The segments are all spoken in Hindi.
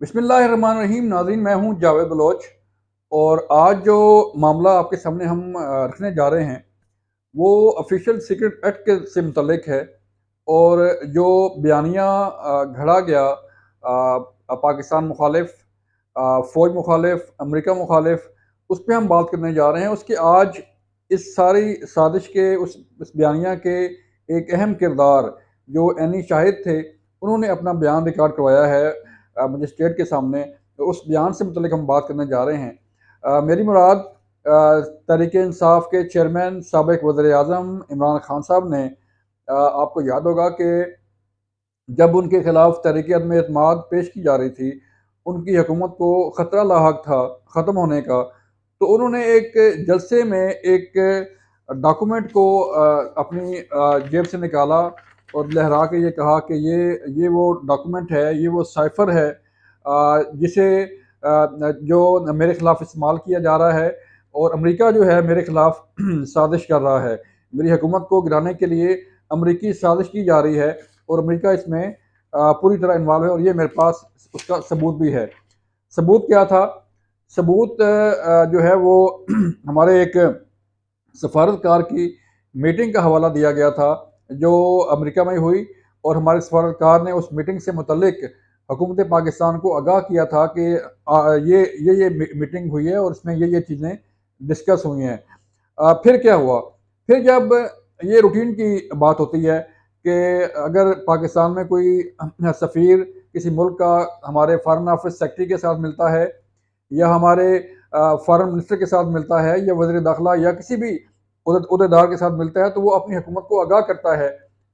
बिस्मिल्लाहिर्रहमानिर्रहीम। नाज़रीन, मैं हूँ जावेद बलोच और आज जो मामला आपके सामने हम रखने जा रहे हैं वो ऑफिशियल सीक्रेट एक्ट के से मुतल्लिक है। और जो बयानिया घड़ा गया पाकिस्तान मुखालिफ, फ़ौज मुखालिफ, अमेरिका मुखालिफ, उस पे हम बात करने जा रहे हैं। उसके आज इस सारी साजिश के उस बयानिया के एक अहम किरदार जो एनी शाहिद थे, उन्होंने अपना बयान रिकॉर्ड करवाया है मजिस्ट्रेट के सामने। तो उस बयान से मुतल्लिक हम बात करने जा रहे हैं। मेरी मुराद तहरीक इंसाफ के चेयरमैन साबिक वज़ीर आज़म इमरान खान साहब ने, आपको याद होगा कि जब उनके खिलाफ तहरीक अदम एतमाद पेश की जा रही थी, उनकी हुकूमत को ख़तरा लाहक था ख़त्म होने का, तो उन्होंने एक जलसे में एक डॉक्यूमेंट को अपनी जेब से निकाला और लहरा के ये कहा कि ये वो डॉक्यूमेंट है, ये वो साइफ़र है जिसे जो मेरे ख़िलाफ़ इस्तेमाल किया जा रहा है और अमेरिका जो है मेरे ख़िलाफ़ साजिश कर रहा है। मेरी हुकूमत को गिराने के लिए अमरीकी साजिश की जा रही है और अमेरिका इसमें पूरी तरह इन्वॉल्व है और ये मेरे पास उसका सबूत भी है। सबूत क्या था? सबूत जो है वो हमारे एक सफारतकार की मीटिंग का हवाला दिया गया था जो अमेरिका में हुई, और हमारे सफारतकार ने उस मीटिंग से मुतल्लिक हुकूमत पाकिस्तान को आगाह किया था कि ये मीटिंग हुई है और इसमें ये चीज़ें डिस्कस हुई हैं। फिर क्या हुआ? फिर जब ये रूटीन की बात होती है कि अगर पाकिस्तान में कोई सफ़ीर किसी मुल्क का हमारे फ़ॉरेन ऑफिस सेक्रेटरी के साथ मिलता है या हमारे फ़ॉरेन मिनिस्टर के साथ मिलता है या वज़ीर दाखिला या किसी भी अहदेदार के साथ मिलता है, तो वो अपनी हुकूमत को आगाह करता है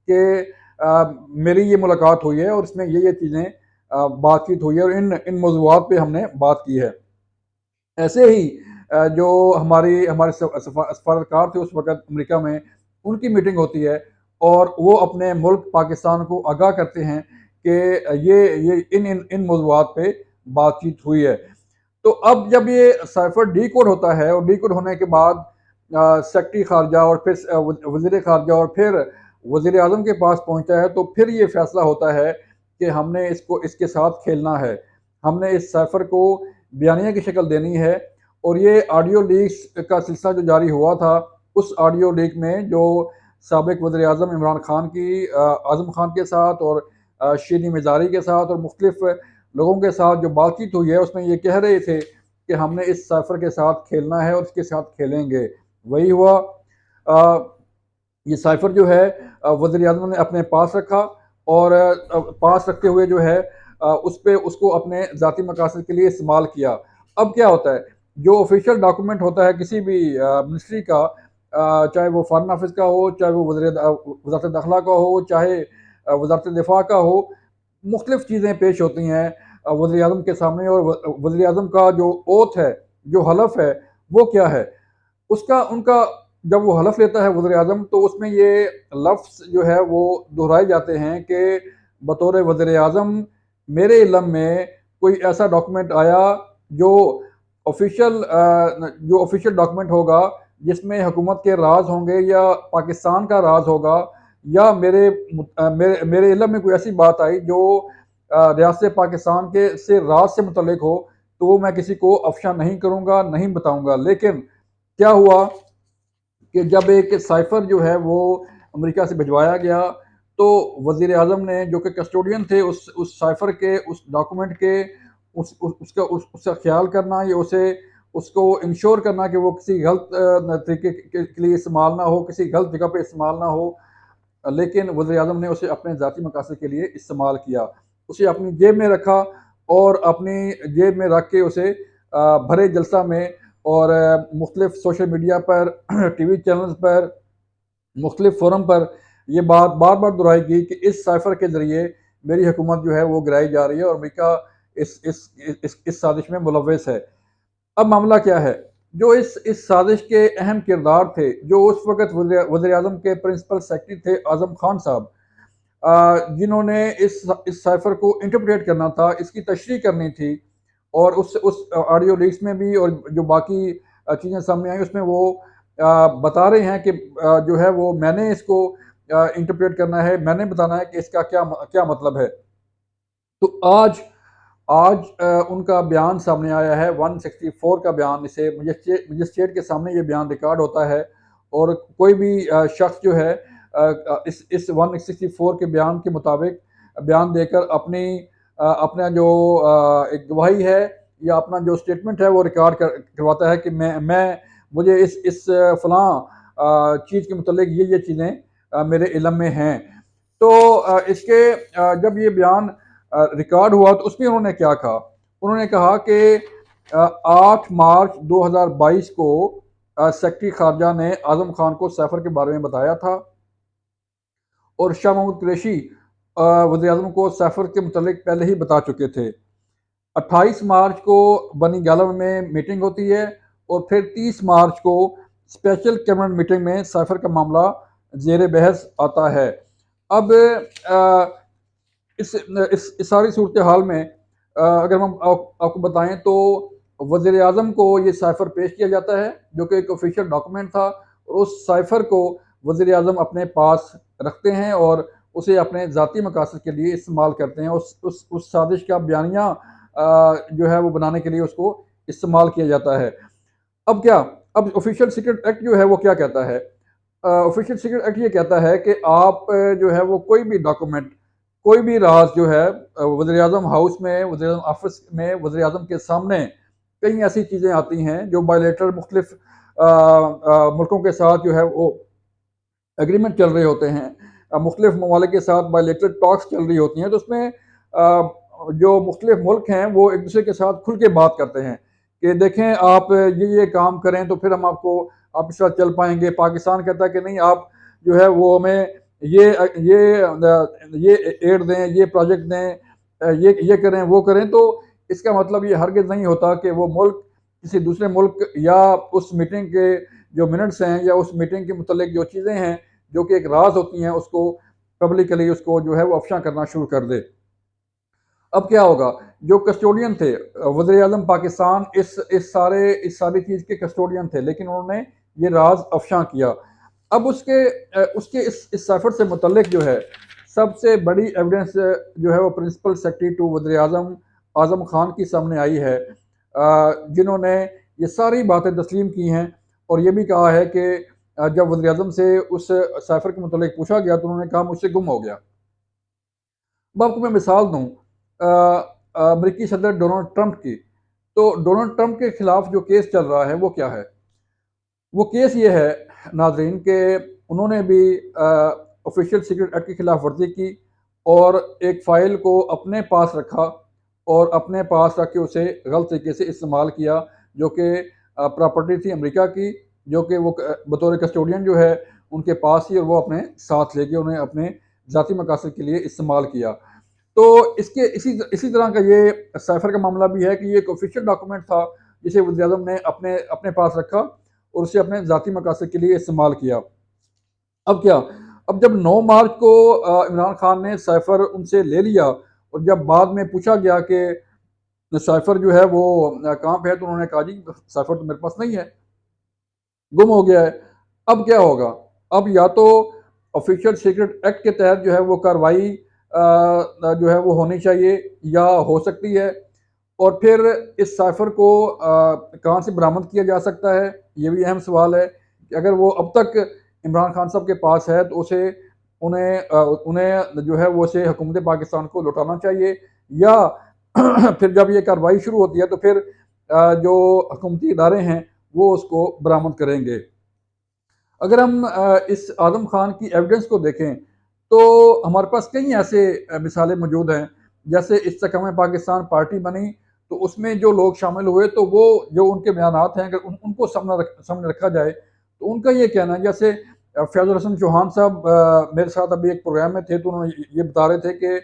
कि मेरी ये मुलाकात हुई है और इसमें ये चीज़ें बातचीत हुई है और इन इन मौज़ूआत पे हमने बात की है। ऐसे ही जो हमारे सफारतकार थे उस वक़्त अमेरिका में, उनकी मीटिंग होती है और वो अपने मुल्क पाकिस्तान को आगाह करते हैं कि ये इन मौज़ूआत पे बातचीत हुई है। तो अब जब ये साइफ़र डीकोड होता है और डीकोड होने के बाद सेक्रेटरी ख़ारजा और फिर वज़ीर ख़ारजा और फिर वज़ीर आज़म के पास पहुँचता है, तो फिर ये फ़ैसला होता है कि हमने इसके साथ खेलना है। हमने इस साइफ़र को बयानिया की शक्ल देनी है। और ये ऑडियो लीक्स का सिलसिला जो जारी हुआ था, उस ऑडियो लीक में जो साबिक वज़ीर आज़म इमरान खान की आज़म खान के साथ और शीरी मिज़ारी के साथ और मुख्तलिफ़ लोगों के साथ जो बातचीत हुई है, उसमें ये कह रहे थे कि हमने इस साइफ़र के साथ खेलना है और इसके साथ खेलेंगे। वही हुआ। ये साइफ़र जो है वज़ीर आज़म ने अपने पास रखा और पास रखते हुए जो है उस पे उसको अपने ज़ाती मकासद के लिए इस्तेमाल किया। अब क्या होता है, जो ऑफ़िशियल डॉक्यूमेंट होता है किसी भी मिनिस्ट्री का, चाहे वो फ़ॉरेन ऑफ़िस का हो, चाहे वो वज़ारत दाखिला का हो, चाहे वज़ारत दिफ़ा का हो, मुख्तलिफ़ चीज़ें पेश होती हैं वज़ीर आज़म के सामने। और वज़ीर आज़म का जो ओथ है, जो हलफ़ है, वो क्या है? उसका उनका जब वो हलफ़ लेता है वज़ीर आज़म, तो उसमें ये लफ़्ज़ जो है वो दोहराए जाते हैं कि बतौर वज़ीर आज़म मेरे इल्म में कोई ऐसा डॉक्यूमेंट आया जो ऑफ़िशियल डॉक्यूमेंट होगा, जिसमें हुकूमत के राज़ होंगे या पाकिस्तान का राज़ होगा, या मेरे इल्म में कोई ऐसी बात आई जो रियासत पाकिस्तान के से राज़ से मुतल्लिक हो, तो वो मैं किसी को अफ़शा नहीं करूँगा, नहीं बताऊँगा। लेकिन क्या हुआ कि जब एक साइफ़र जो है वो अमेरिका से भिजवाया गया, तो वज़ीर आज़म ने, जो कि कस्टोडियन थे उस साइफ़र के, उस डॉक्यूमेंट के, उसका ख़्याल करना या उसको इंश्योर करना कि वो किसी गलत तरीके के लिए इस्तेमाल ना हो, किसी गलत जगह पे इस्तेमाल ना हो। लेकिन वज़ीर आज़म ने उसे अपने ज़ाती मकासद के लिए इस्तेमाल किया। उसे अपनी जेब में रखा और अपनी जेब में रख के उसे भरे जलसा में और मुख्तलिफ़ सोशल मीडिया पर टीवी चैनल्स पर, मुख्तलिफ़ फ़ोरम पर ये बात बार-बार दोहराई गई कि इस साइफ़र के ज़रिए मेरी हुकूमत जो है वो गिराई जा रही है और अमेरिका इस साज़िश में मुलव्वस है। अब मामला क्या है? जो इस साज़िश के अहम किरदार थे, जो उस वक़्त वज़ीर आज़म के प्रिंसिपल सेक्रेटरी थे आज़म खान साहब, जिन्होंने इस साइफ़र को इंटरप्रेट करना था, इसकी तशरीह करनी थी, और उस ऑडियो लीक्स में भी और जो बाकी चीज़ें सामने आई उसमें वो बता रहे हैं कि जो है वो मैंने इसको इंटरप्रेट करना है, मैंने बताना है कि इसका क्या मतलब है। तो आज आज उनका बयान सामने आया है, 164 का बयान, इसे मजिस्ट्रेट के सामने ये बयान रिकॉर्ड होता है और कोई भी शख्स जो है इस 164 के बयान के मुताबिक बयान देकर अपना जो एक गवाही है या अपना जो स्टेटमेंट है वो रिकॉर्ड करवाता है कि मैं मुझे इस फलां चीज़ के मुतल्लिक ये चीज़ें मेरे इल्म में हैं। तो जब ये बयान रिकॉर्ड हुआ तो उसमें उन्होंने क्या कहा? उन्होंने कहा कि 8 मार्च 2022 को सेक्रेटरी खारजा ने आज़म खान को सैफर के बारे में बताया था और शाह महमूद कुरैशी वज़ीर-ए-आज़म को सैफर के मुतल्लिक पहले ही बता चुके थे। 28 मार्च को बनी गैलव में मीटिंग होती है और फिर 30 मार्च को स्पेशल कैबिनेट मीटिंग में सैफर का मामला ज़ेर बहस आता है। अब इस सारी सूरत हाल में अगर हम आपको बताएं तो वज़ीर आज़म को ये साइफ़र पेश किया जाता है जो कि एक ऑफिशियल डॉक्यूमेंट था और उस साइफ़र को वज़ीर आज़म अपने पास रखते हैं और उसे अपने ज़ाती मकासद के लिए इस्तेमाल करते हैं। उस साजिश का बयानिया जो है वो बनाने के लिए उसको इस्तेमाल किया जाता है। अब क्या, अब ऑफिशियल सीक्रेट एक्ट जो है वो क्या कहता है? ऑफिशियल सीक्रेट एक्ट ये कहता है कि आप जो है वो कोई भी डॉक्यूमेंट, कोई भी राज जो है वज़ीर-ए-आज़म हाउस में, वज़ीर-ए-आज़म ऑफिस में, वज़ीर-ए-आज़म के सामने कई ऐसी चीज़ें आती हैं जो बायलैटरल मुख्तलिफ मुल्कों के साथ जो है वो एग्रीमेंट चल रहे होते हैं। मुख्तलिफ ममालिक के साथ बायलैटरल टॉक्स चल रही होती हैं तो उसमें जो मुख्तलिफ मुल्क हैं वो एक दूसरे के साथ खुल के बात करते हैं कि देखें आप ये काम करें तो फिर हम आप इस साथ चल पाएंगे। पाकिस्तान कहता है कि नहीं, आप जो है वो हमें ये ये एड दें, ये प्रोजेक्ट दें, ये करें वो करें। तो इसका मतलब ये हरगिज़ नहीं होता कि वो मुल्क किसी दूसरे मुल्क या उस मीटिंग के जो मिनट्स हैं या उस मीटिंग के मुतल्लिक जो चीज़ें हैं जो कि एक राज होती हैं उसको पब्लिकली उसको जो है वो अफशा करना शुरू कर दे। अब क्या होगा, जो कस्टोडियन थे वज़ीर आज़म पाकिस्तान इस सारी चीज़ के कस्टोडियन थे लेकिन उन्होंने ये राज अफशा किया। अब उसके इस सफ़र से मुतल्लिक जो है सबसे बड़ी एविडेंस जो है वो प्रिंसिपल सेक्रेटरी टू वज़ीर आज़म आज़म खान की सामने आई है, जिन्होंने ये सारी बातें तस्लीम की हैं और ये भी कहा है कि जब वज़ीर आज़म से उस सफ़र के मुतल्लिक पूछा गया तो उन्होंने कहा मुझसे गुम हो गया। अब आपको मैं मिसाल दूँ अमरीकी सदर डोनाल्ड ट्रंप की, तो डोनाल्ड ट्रंप के खिलाफ जो केस चल रहा है वो क्या है? वो केस ये है नाज़रीन कि उन्होंने भी ऑफिशियल सीक्रेट एक्ट की खिलाफ वर्जी की और एक फ़ाइल को अपने पास रखा और अपने पास रख के उसे गलत तरीके से इस्तेमाल किया जो कि प्रॉपर्टी थी अमेरिका की, जो कि वो बतौर कस्टोडियन जो है उनके पास ही और वो अपने साथ ले गए, उन्हें अपने ज़ाती मकासद के लिए इस्तेमाल किया। तो इसके इसी तरह का ये साइफर का मामला भी है कि ये एक ऑफिशियल डॉक्यूमेंट था जिसे वज़ीर-ए-आज़म ने अपने अपने पास रखा और उसे अपने ज़ाती मकासद के लिए इस्तेमाल किया। अब क्या, अब जब 9 मार्च को इमरान खान ने साइफर उनसे ले लिया और जब बाद में पूछा गया कि साइफर जो है वो कहाँ पे है, तो उन्होंने कहा जी साइफर तो मेरे पास नहीं है, गुम हो गया है। अब क्या होगा? अब या तो ऑफिशियल सीक्रेट एक्ट के तहत जो है वो कार्रवाई जो है वो होनी चाहिए या हो सकती है और फिर इस साइफर को कहाँ से बरामद किया जा सकता है, ये भी अहम सवाल है कि अगर वो अब तक इमरान खान साहब के पास है तो उन्हें जो है वो उसे हुकूमत पाकिस्तान को लौटाना चाहिए या फिर जब ये कार्रवाई शुरू होती है तो फिर जो हुकूमती इदारे हैं वो उसको बरामद करेंगे। अगर हम इस आज़म खान की एविडेंस को देखें तो हमारे पास कई ऐसे मिसालें मौजूद हैं। जैसे इस्तेहकाम पाकिस्तान पार्टी बनी तो उसमें जो लोग शामिल हुए तो वो जो उनके बयानात हैं अगर उनको सामने रखा जाए तो उनका ये कहना है, जैसे फैज़ुल हसन चौहान साहब मेरे साथ अभी एक प्रोग्राम में थे तो उन्होंने ये बता रहे थे कि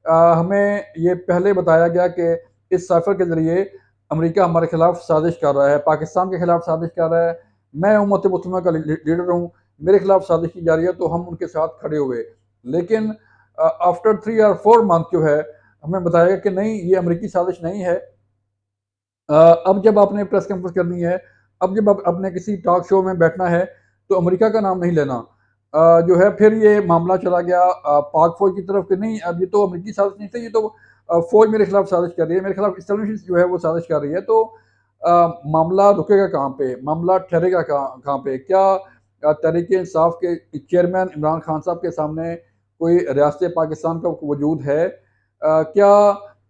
हमें ये पहले बताया गया कि इस साइफर के ज़रिए अमेरिका हमारे खिलाफ साजिश कर रहा है, पाकिस्तान के खिलाफ साजिश कर रहा है। मैं उम्मत मुस्लिमा का लीडर हूँ, मेरे खिलाफ साजिश की जा रही है तो हम उनके साथ खड़े हुए। लेकिन आफ्टर 3 और 4 मंथ जो है हमें बताया गया कि नहीं, ये अमेरिकी साजिश नहीं है। अब जब आपने प्रेस कॉन्फ्रेंस करनी है, अब जब आपने किसी टॉक शो में बैठना है तो अमेरिका का नाम नहीं लेना। जो है फिर ये मामला चला गया पाक फ़ौज की तरफ कि नहीं, अब ये तो अमेरिकी साजिश नहीं थी, ये तो फ़ौज मेरे खिलाफ साजिश कर रही है, मेरे खिलाफ इस्लामिस्ट जो है वो साजिश कर रही है, तो मामला रुकेगा कहाँ पे? मामला ठहरेगा कहाँ कहाँ पे? क्या तहरीक-ए-इंसाफ के चेयरमैन इमरान खान साहब के सामने कोई रियासत पाकिस्तान का वजूद है? क्या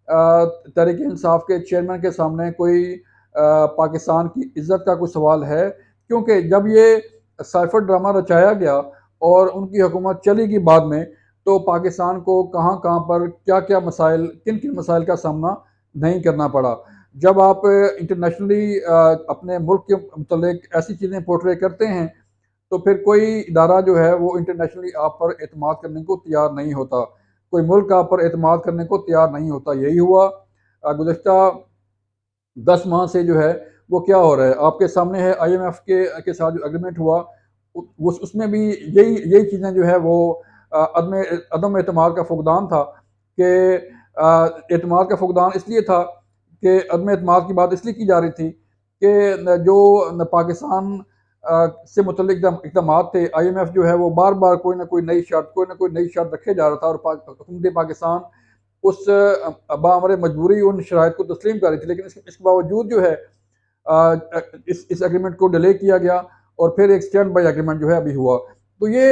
तहरीक-ए-इंसाफ के चेयरमैन के सामने कोई पाकिस्तान की इज़्ज़त का कोई सवाल है? क्योंकि जब ये साइफ़र ड्रामा रचाया गया और उनकी हुकूमत चली गई बाद में, तो पाकिस्तान को कहाँ-कहाँ पर क्या-क्या मसाइल, किन-किन मसाइल का सामना नहीं करना पड़ा। जब आप इंटरनेशनली अपने मुल्क के मुतल्लिक ऐसी चीज़ें पोर्ट्रे करते हैं, तो फिर कोई इदारा जो है वो इंटरनेशनली आप पर एतमाद करने को तैयार नहीं होता। कोई मुल्क आप पर एतमाद करने को तैयार नहीं होता। यही हुआ गुज़िश्ता 10 माह से जो है वो क्या हो रहा है, आपके सामने है आईएमएफ के साथ जो एग्रीमेंट हुआ, उ उस उसमें भी यही यही चीज़ें जो है वो अदम अदम एतमाद का फुक़दान था कि एतमाद का फुक़दान इसलिए था कि अदम एतमाद की बात इसलिए की जा रही थी कि जो पाकिस्तान से मुतल्लिक इक़दामात थे, आईएमएफ जो है वो बार-बार कोई न कोई नई शर्त, कोई न कोई नई शर्त रखे जा रहा था और हुकूमत पाकिस्तान उस बामरे मजबूरी उन शराइत को तस्लीम कर रही थी, लेकिन इसके बावजूद जो है इस एग्रीमेंट को डिले किया गया और फिर एक स्टैंड बाय एग्रीमेंट जो है अभी हुआ। तो ये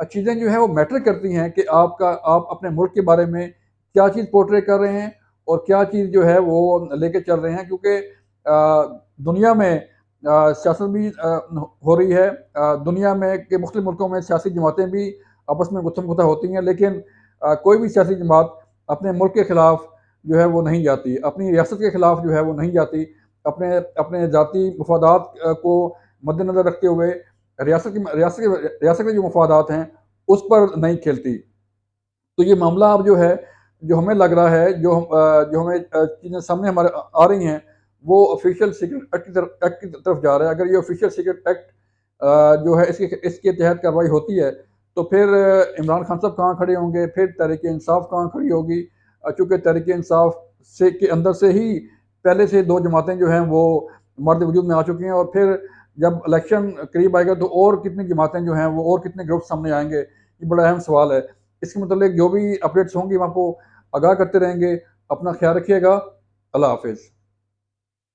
चीज़ें जो हैं वो मैटर करती हैं कि आप अपने मुल्क के बारे में क्या चीज़ पोर्ट्रे कर रहे हैं और क्या चीज़ जो है वो लेके चल रहे हैं, क्योंकि दुनिया में सियासत भी हो रही है। दुनिया में के मुख्तलिफ मुल्कों में सियासी जमातें भी आपस में गुत्थम-गुत्था होती हैं, लेकिन कोई भी सियासी जमात अपने मुल्क के खिलाफ जो है वो नहीं जाती, अपनी रियासत के खिलाफ जो है वो नहीं जाती, अपने अपने ज़ाती मफादात को मद्देनज़र रखते हुए रियासत के जो मफादात हैं, उस पर नहीं खेलती। तो ये मामला अब जो है, जो हमें लग रहा है, जो हमें चीज़ें सामने हमारे आ रही हैं, वो ऑफ़िशियल सीक्रेट एक्ट की तरफ जा रहा है। अगर ये ऑफ़िशियल सीक्रेट एक्ट जो है इसके तहत कार्रवाई होती है, तो फिर इमरान खान साहब कहाँ खड़े होंगे, फिर तहरीक-ए-इंसाफ कहाँ खड़ी होगी, चूँकि तहरीक-ए-इंसाफ से के अंदर से ही पहले से 2 जमातें जो हैं वो मर्द वजूद में आ चुकी हैं, और फिर जब इलेक्शन करीब आएगा तो और कितनी जमातें जो हैं वो और कितने ग्रुप सामने आएँगे, ये बड़ा अहम सवाल है। इसके मतलब जो भी अपडेट्स होंगी हम आपको आगाह करते रहेंगे। अपना ख्याल रखिएगा। अल्लाह हाफ़िज़।